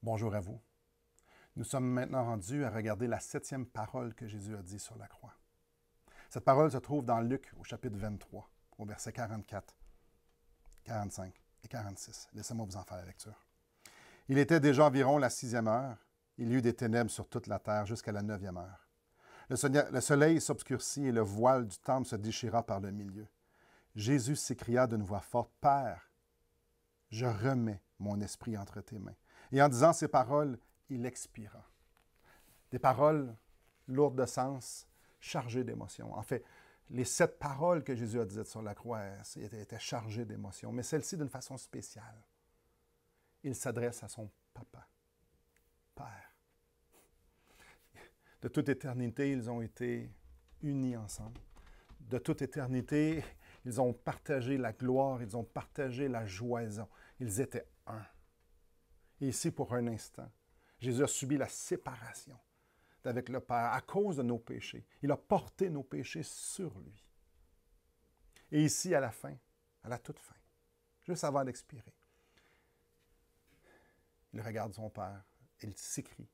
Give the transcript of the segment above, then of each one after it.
Bonjour à vous. Nous sommes maintenant rendus à regarder la 7e parole que Jésus a dit sur la croix. Cette parole se trouve dans Luc au chapitre 23, au verset 44, 45 et 46. Laissez-moi vous en faire la lecture. Il était déjà environ la 6e heure. Il y eut des ténèbres sur toute la terre jusqu'à la 9e heure. Le soleil s'obscurcit et le voile du temple se déchira par le milieu. Jésus s'écria d'une voix forte, « Père, je remets mon esprit entre tes mains. » Et en disant ces paroles, il expira. Des paroles lourdes de sens, chargées d'émotions. En fait, les 7 paroles que Jésus a dites sur la croix étaient chargées d'émotions, mais celle-ci d'une façon spéciale. Il s'adresse à son papa, Père. De toute éternité, ils ont été unis ensemble. De toute éternité, ils ont partagé la gloire, ils ont partagé la joie. Ils étaient un. Et ici, pour un instant, Jésus a subi la séparation d'avec le Père à cause de nos péchés. Il a porté nos péchés sur lui. Et ici, à la fin, à la toute fin, juste avant d'expirer, il regarde son Père, il s'écrie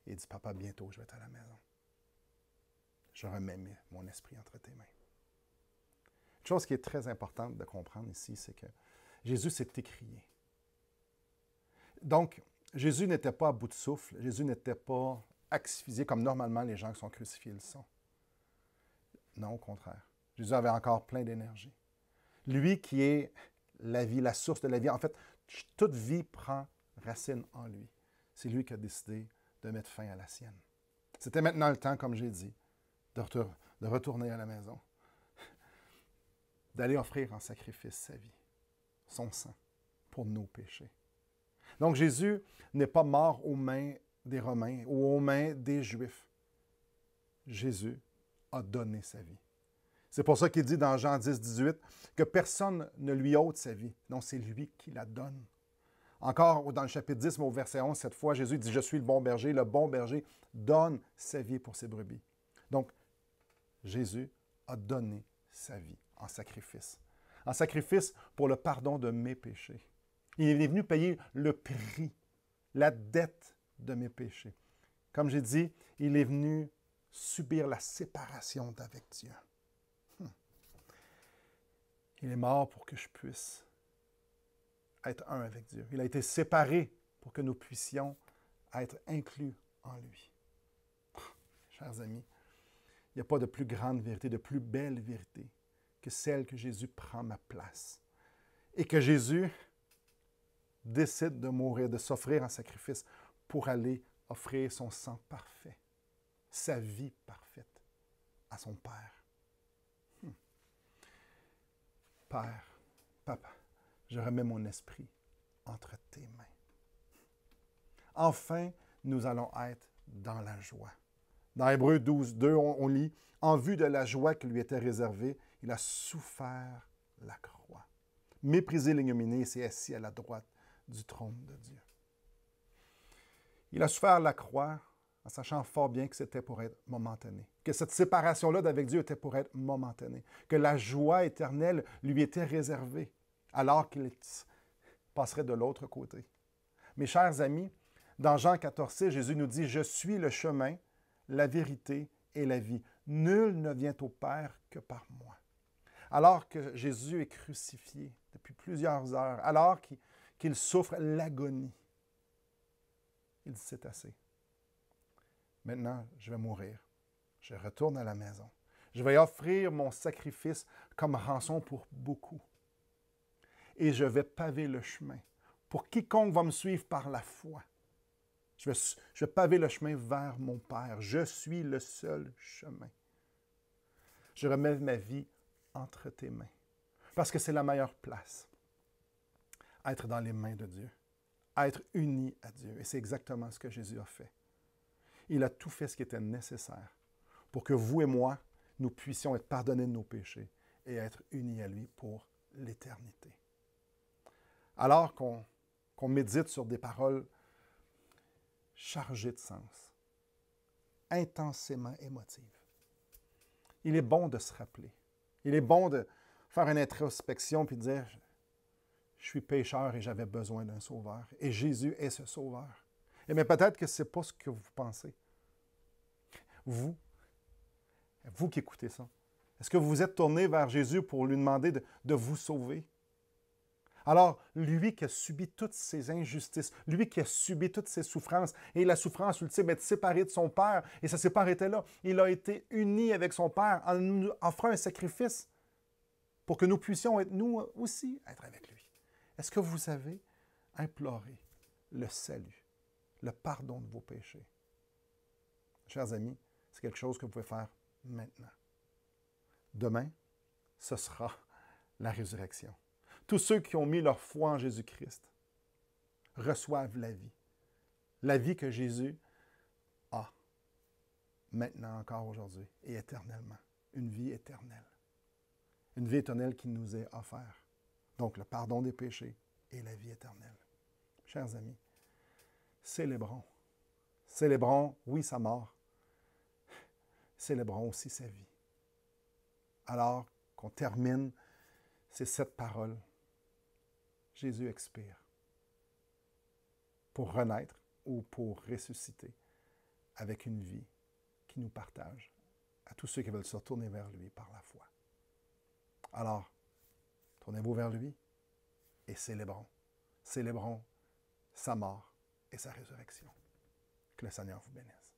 et il dit, « Papa, bientôt, je vais être à la maison. Je remets mon esprit entre tes mains. » Une chose qui est très importante de comprendre ici, c'est que Jésus s'est écrié. Donc, Jésus n'était pas à bout de souffle, Jésus n'était pas asphyxié comme normalement les gens qui sont crucifiés le sont. Non, au contraire. Jésus avait encore plein d'énergie. Lui qui est la vie, la source de la vie, en fait, toute vie prend racine en lui. C'est lui qui a décidé de mettre fin à la sienne. C'était maintenant le temps, comme j'ai dit, de retourner à la maison, d'aller offrir en sacrifice sa vie, son sang, pour nos péchés. Donc Jésus n'est pas mort aux mains des Romains ou aux mains des Juifs. Jésus a donné sa vie. C'est pour ça qu'il dit dans Jean 10, 18 que personne ne lui ôte sa vie. Non, c'est lui qui la donne. Encore dans le chapitre 10, mais au verset 11, cette fois, Jésus dit « Je suis le bon berger donne sa vie pour ses brebis. » Donc, Jésus a donné sa vie en sacrifice. En sacrifice pour le pardon de mes péchés. Il est venu payer le prix, la dette de mes péchés. Comme j'ai dit, il est venu subir la séparation d'avec Dieu. Il est mort pour que je puisse être un avec Dieu. Il a été séparé pour que nous puissions être inclus en lui. Chers amis, il n'y a pas de plus grande vérité, de plus belle vérité que celle que Jésus prend ma place. Et que Jésus décide de mourir, de s'offrir en sacrifice pour aller offrir son sang parfait, sa vie parfaite à son Père. Père, Papa, je remets mon esprit entre tes mains. Enfin, nous allons être dans la joie. Dans Hébreux 12, 2, on lit « En vue de la joie qui lui était réservée, il a souffert la croix. Méprisé l'ignominie et s'est assis à la droite du trône de Dieu. » Il a souffert la croix en sachant fort bien que c'était pour être momentané, que cette séparation-là d'avec Dieu était pour être momentanée, que la joie éternelle lui était réservée alors qu'il passerait de l'autre côté. Mes chers amis, dans Jean 14, 6, Jésus nous dit « Je suis le chemin, la vérité et la vie. Nul ne vient au Père que par moi. » Alors que Jésus est crucifié depuis plusieurs heures, alors qu'il souffre l'agonie, il dit « C'est assez. Maintenant, je vais mourir. Je retourne à la maison. Je vais offrir mon sacrifice comme rançon pour beaucoup. Et je vais paver le chemin pour quiconque va me suivre par la foi. Je vais paver le chemin vers mon Père. Je suis le seul chemin. Je remets ma vie entre tes mains. Parce que c'est la meilleure place. Être dans les mains de Dieu. Être uni à Dieu. Et c'est exactement ce que Jésus a fait. Il a tout fait ce qui était nécessaire pour que vous et moi, nous puissions être pardonnés de nos péchés et être unis à lui pour l'éternité. Alors qu'on médite sur des paroles chargées de sens, intensément émotives, il est bon de se rappeler. Il est bon de faire une introspection puis de dire « je suis pécheur et j'avais besoin d'un sauveur. Et Jésus est ce sauveur. Et bien peut-être que ce n'est pas ce que vous pensez. Vous qui écoutez ça, est-ce que vous vous êtes tourné vers Jésus pour lui demander de vous sauver? Alors, lui qui a subi toutes ces injustices, lui qui a subi toutes ces souffrances, et la souffrance ultime d'être séparé de son Père, et ça ne s'est pas arrêté là, il a été uni avec son Père en nous offrant un sacrifice pour que nous puissions être, nous aussi, être avec lui. Est-ce que vous avez imploré le salut, le pardon de vos péchés? Chers amis, c'est quelque chose que vous pouvez faire maintenant. Demain, ce sera la résurrection. Tous ceux qui ont mis leur foi en Jésus-Christ reçoivent la vie que Jésus a, maintenant encore aujourd'hui et éternellement, une vie éternelle. Une vie éternelle qui nous est offerte. Donc le pardon des péchés et la vie éternelle. Chers amis, célébrons. Célébrons, oui, sa mort. Célébrons aussi sa vie. Alors qu'on termine ces 7 paroles, Jésus expire pour renaître ou pour ressusciter avec une vie qui nous partage à tous ceux qui veulent se tourner vers lui par la foi. Alors, tournez-vous vers lui et célébrons. Célébrons sa mort et sa résurrection. Que le Seigneur vous bénisse.